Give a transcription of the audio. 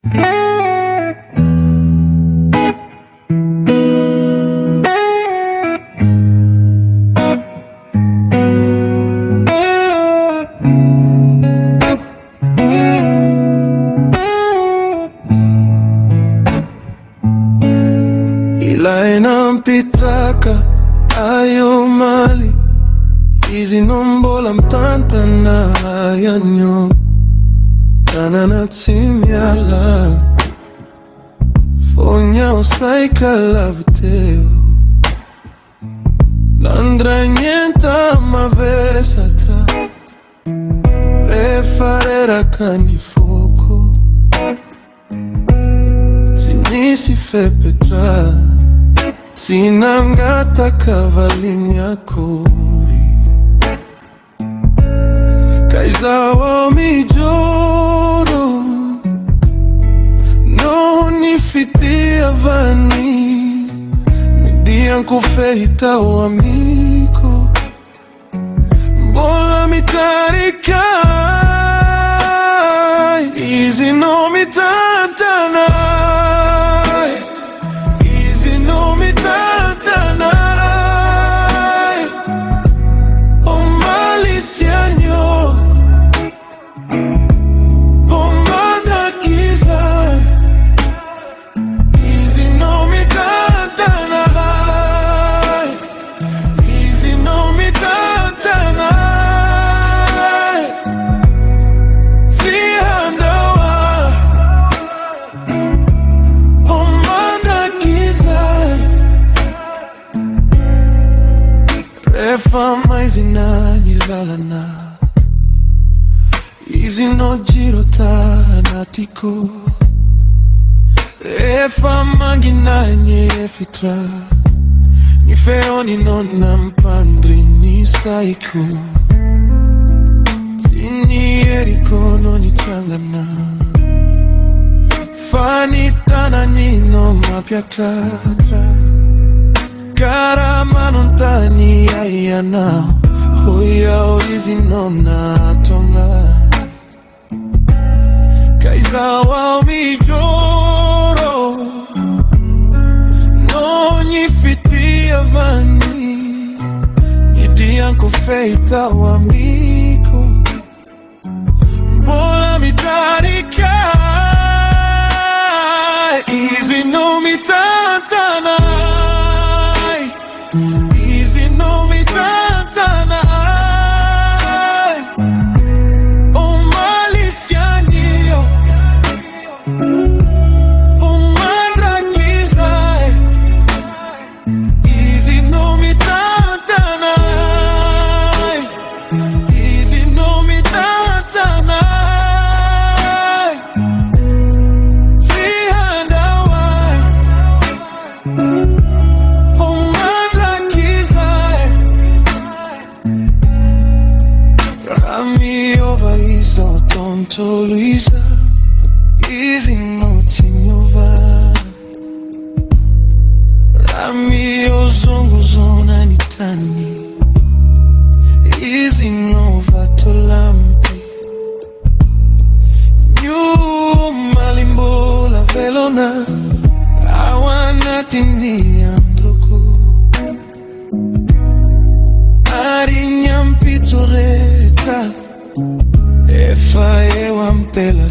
Ilay ng pitraka ayaw mali, izinombola mtantana ayanyo tananat simyala fonya osai kalavteo landranienta mavesatra refarera canifoko tinisi fepetra sinangata kavalinya kori kaizawa mijoro no nifitia vani midian kufeita wa miko bola mitarika izi no mitantana fama izinanilalana izinojirota natiko refama ginanye fitra nifeoni nona mpandri ni saiku tini eriko noni tangana fanitana nino mapiakatra karama nontani iriana hoya orizinona tonga kaizawa mijoro no nyifitia vani nidianko feita wa miko bola mitarika izi no mitantana easy no mitantana oh malicianio oh mandrakiza easy no mitantana easy no mitantana Tonto Luisa, easy no tinyova Rami ozongo zona nitani easy no vatolampi New malimbola velona awana tini androko arinyam pizzoreta Efa eu ampela